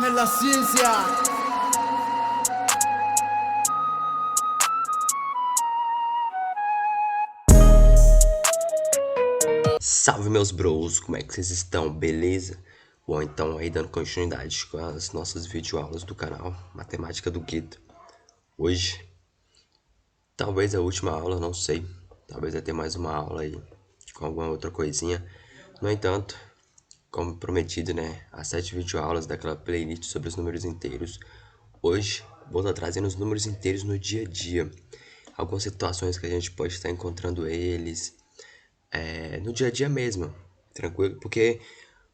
en la ciencia. Salve meus bros, como é que vocês estão? Beleza? Bom, então aí dando continuidade com as nossas videoaulas do canal Matemática do Guido. Hoje, talvez a última aula, não sei. Talvez vai ter mais uma aula aí com alguma outra coisinha. No entanto, como prometido, né, as 7 videoaulas daquela playlist sobre os números inteiros. Hoje, vou estar trazendo os números inteiros no dia a dia. Algumas situações que a gente pode estar encontrando eles, no dia a dia mesmo, tranquilo? Porque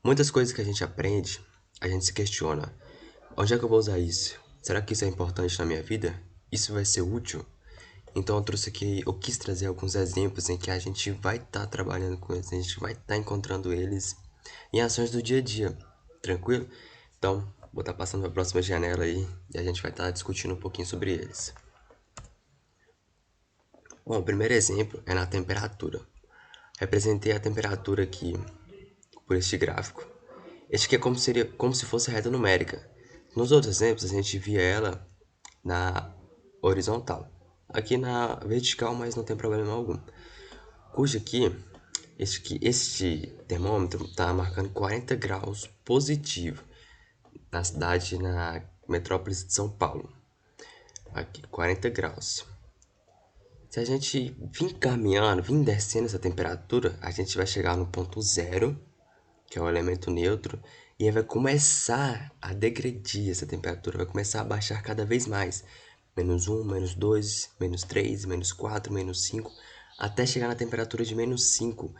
muitas coisas que a gente aprende, a gente se questiona. Onde é que eu vou usar isso? Será que isso é importante na minha vida? Isso vai ser útil? Então eu trouxe aqui, eu quis trazer alguns exemplos em que a gente vai estar trabalhando com eles, a gente vai estar encontrando eles em ações do dia a dia, tranquilo? Então, vou estar passando para a próxima janela aí e a gente vai estar discutindo um pouquinho sobre eles. Bom, o primeiro exemplo é na temperatura. Representei a temperatura aqui por este gráfico. Este aqui é como se fosse reta numérica. Nos outros exemplos, a gente via ela na horizontal. Aqui na vertical, mas não tem problema algum. Cujo aqui, este termômetro está marcando 40 graus positivo na cidade, na metrópole de São Paulo. Aqui, 40 graus. Se a gente vir caminhando, vir descendo essa temperatura, a gente vai chegar no ponto zero, que é o elemento neutro, e aí vai começar a degredir essa temperatura, vai começar a baixar cada vez mais. Menos 1, menos 2, menos 3, menos 4, menos 5, até chegar na temperatura de menos 5,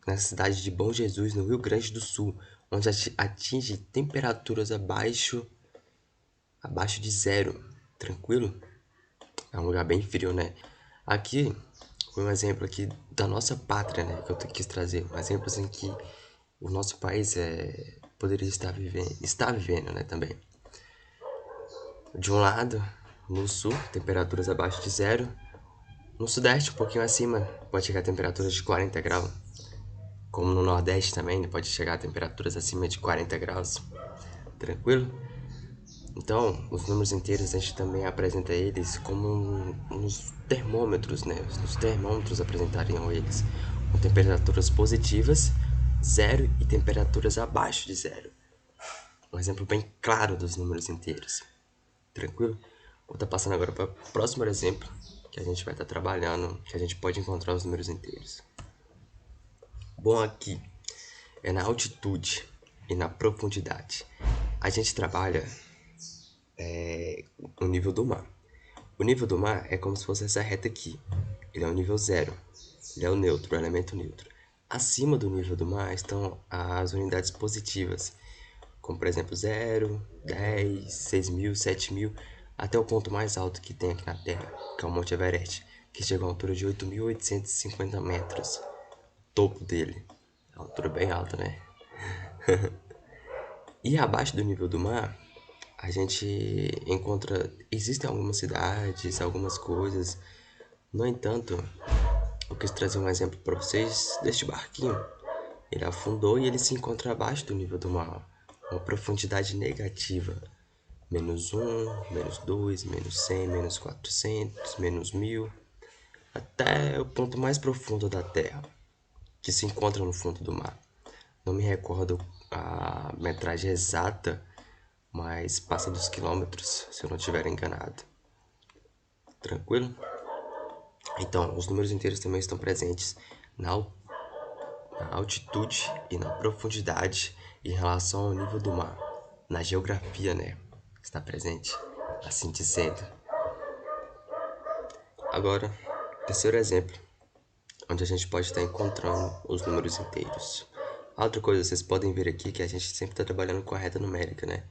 na cidade de Bom Jesus, no Rio Grande do Sul, onde atinge temperaturas abaixo de zero. Tranquilo? É um lugar bem frio, né? Aqui foi um exemplo aqui da nossa pátria, né? Que eu quis trazer. Um exemplo em que o nosso país poderia está vivendo, né? Também. De um lado, no sul, temperaturas abaixo de zero. No sudeste, um pouquinho acima, pode chegar a temperaturas de 40 graus. Como no nordeste também, pode chegar a temperaturas acima de 40 graus. Tranquilo? Então, os números inteiros a gente também apresenta eles como nos termômetros, né? Os termômetros apresentariam eles com temperaturas positivas, zero e temperaturas abaixo de zero. Um exemplo bem claro dos números inteiros. Tranquilo? Vou estar passando agora para o próximo exemplo que a gente vai estar trabalhando, que a gente pode encontrar os números inteiros. Bom, aqui é na altitude e na profundidade. A gente trabalha no nível do mar. O nível do mar é como se fosse essa reta aqui. Ele é o nível zero. Ele é o neutro, o elemento neutro. Acima do nível do mar estão as unidades positivas, como por exemplo 0, 10, 6.000, 7.000, até o ponto mais alto que tem aqui na Terra, que é o Monte Everest, que chega a uma altura de 8.850 metros. Topo dele. É uma altura bem alta, né? E abaixo do nível do mar, a gente encontra. Existem algumas cidades, algumas coisas. No entanto, eu quis trazer um exemplo para vocês deste barquinho. Ele afundou e ele se encontra abaixo do nível do mar. Uma profundidade negativa. Menos 1, menos 2, menos 100, menos 400, menos 1000. Até o ponto mais profundo da Terra, que se encontra no fundo do mar. Não me recordo a metragem exata, mas passa dos quilômetros, se eu não estiver enganado. Tranquilo? Então, os números inteiros também estão presentes na altitude e na profundidade em relação ao nível do mar. Na geografia, né? Está presente, assim dizendo. Agora, terceiro exemplo, onde a gente pode estar encontrando os números inteiros. Outra coisa, vocês podem ver aqui que a gente sempre está trabalhando com a reta numérica, né?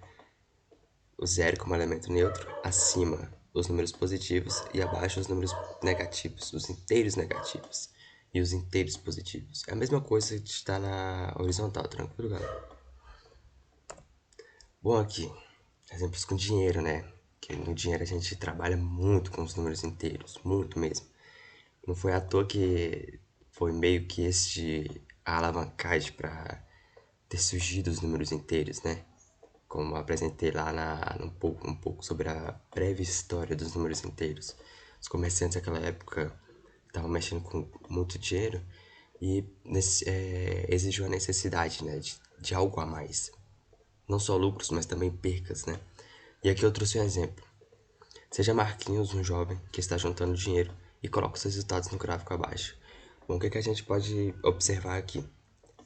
O zero como elemento neutro, acima os números positivos e abaixo os números negativos, os inteiros negativos e os inteiros positivos. É a mesma coisa que está na horizontal, tranquilo, galera? Bom, aqui, exemplos com dinheiro, né? Que no dinheiro a gente trabalha muito com os números inteiros, muito mesmo. Não foi à toa que foi meio que a alavancagem para ter surgido os números inteiros, né? como apresentei lá um pouco sobre a breve história dos números inteiros. Os comerciantes naquela época estavam mexendo com muito dinheiro e exigiu a necessidade, né, de algo a mais. Não só lucros, mas também percas, né? E aqui eu trouxe um exemplo. Seja Marquinhos, um jovem que está juntando dinheiro e coloca os resultados no gráfico abaixo. Bom, o que a gente pode observar aqui?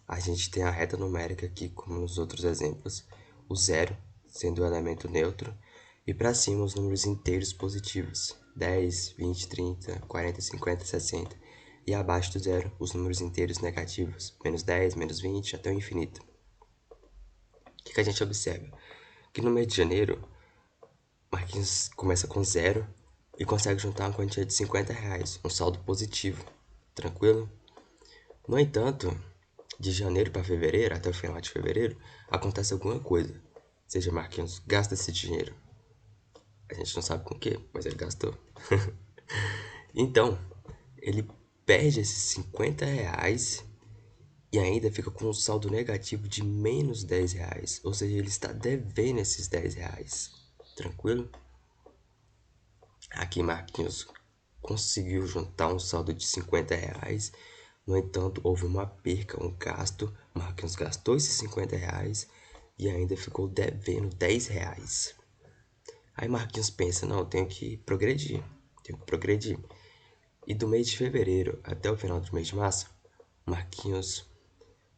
A gente tem a reta numérica aqui, como nos outros exemplos, o zero sendo o elemento neutro, e para cima os números inteiros positivos, 10, 20, 30, 40, 50, 60, e abaixo do zero os números inteiros negativos, menos 10, menos 20, até o infinito. O que a gente observa? Que no mês de janeiro, Marquinhos começa com zero e consegue juntar uma quantia de R$ 50, um saldo positivo, tranquilo? No entanto, de janeiro para fevereiro, até o final de fevereiro, acontece alguma coisa. Seja Marquinhos gasta esse dinheiro. A gente não sabe com o que, mas ele gastou. Então, ele perde esses R$ 50 e ainda fica com um saldo negativo de menos R$ 10. Ou seja, ele está devendo esses R$ 10. Tranquilo? Aqui Marquinhos conseguiu juntar um saldo de R$ 50. No entanto, houve uma perca, um gasto. Marquinhos gastou esses R$ 50 e ainda ficou devendo R$ 10. Aí Marquinhos pensa, não, eu tenho que progredir, tenho que progredir. E do mês de fevereiro até o final do mês de março, Marquinhos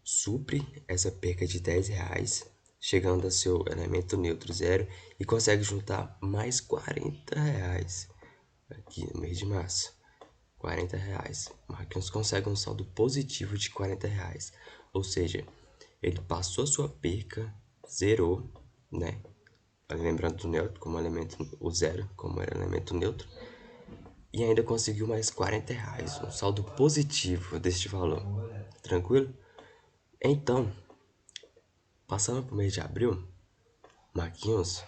supre essa perca de R$ 10, chegando a seu elemento neutro zero e consegue juntar mais R$ 40 aqui no mês de março. R$ 40. Marquinhos consegue um saldo positivo de R$ 40. Ou seja, ele passou a sua perca, zerou, né? Lembrando do neutro como elemento, o zero como era elemento neutro, e ainda conseguiu mais R$ 40, um saldo positivo deste valor. Tranquilo? Então, passando para o mês de abril, Marquinhos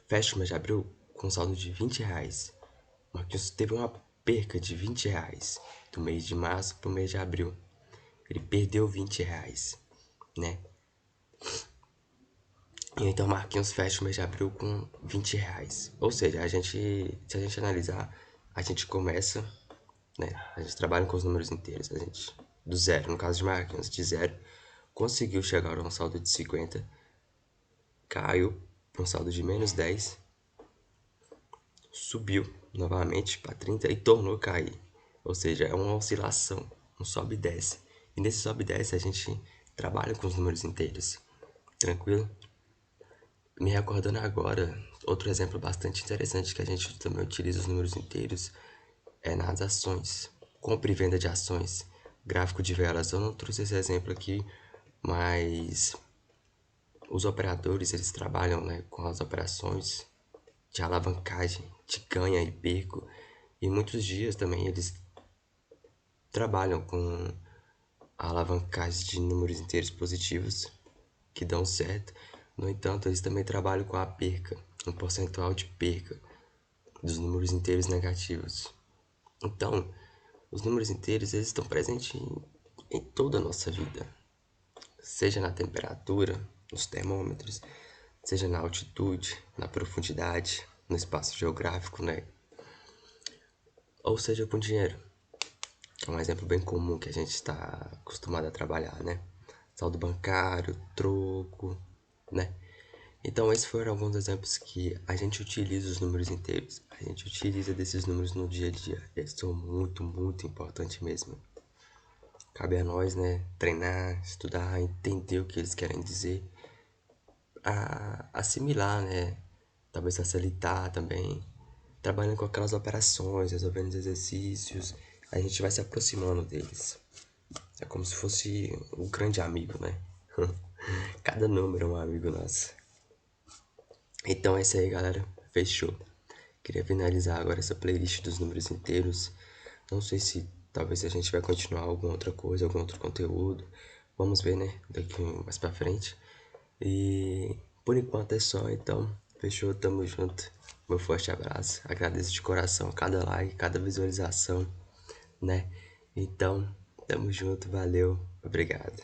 fecha o mês de abril com um saldo de R$ 20. Marquinhos teve uma perca de R$ 20 do mês de março para o mês de abril. Ele perdeu R$ 20, né? E então Marquinhos fecha o mês de abril com R$ 20. Ou seja, se a gente analisar, a gente começa, né? A gente trabalha com os números inteiros, a gente do zero, no caso de Marquinhos, de zero, conseguiu chegar a um saldo de 50, caiu para um saldo de menos 10, subiu novamente para 30 e tornou a cair. Ou seja, é uma oscilação, um sobe e desce. E nesse sobe e desce a gente trabalha com os números inteiros. Tranquilo? Me recordando agora, outro exemplo bastante interessante que a gente também utiliza os números inteiros é nas ações. Compra e venda de ações. Gráfico de velas, eu não trouxe esse exemplo aqui, mas os operadores eles trabalham, né, com as operações de alavancagem, de ganha e perco. E muitos dias também eles trabalham com a alavancagem de números inteiros positivos, que dão certo. No entanto, eles também trabalham com a perca, um percentual de perca dos números inteiros negativos. Então, os números inteiros eles estão presentes em toda a nossa vida, seja na temperatura, nos termômetros, seja na altitude, na profundidade, no espaço geográfico, né? Ou seja com dinheiro, que é um exemplo bem comum que a gente está acostumado a trabalhar, né? Saldo bancário, troco, né? Então, esses foram alguns exemplos que a gente utiliza os números inteiros. A gente utiliza desses números no dia a dia. Eles são muito, muito importantes mesmo. Cabe a nós, né, treinar, estudar, entender o que eles querem dizer, assimilar, né, talvez facilitar também. Trabalhando com aquelas operações, resolvendo os exercícios, a gente vai se aproximando deles. É como se fosse um grande amigo, né? Cada número é um amigo nosso. Então é isso aí, galera. Fechou. Queria finalizar agora essa playlist dos números inteiros. Não sei se talvez a gente vai continuar alguma outra coisa, algum outro conteúdo. Vamos ver, né? Daqui mais pra frente. E por enquanto é só, então. Fechou, tamo junto. Meu forte abraço. Agradeço de coração cada like, cada visualização, né? Então, tamo junto, valeu, obrigado.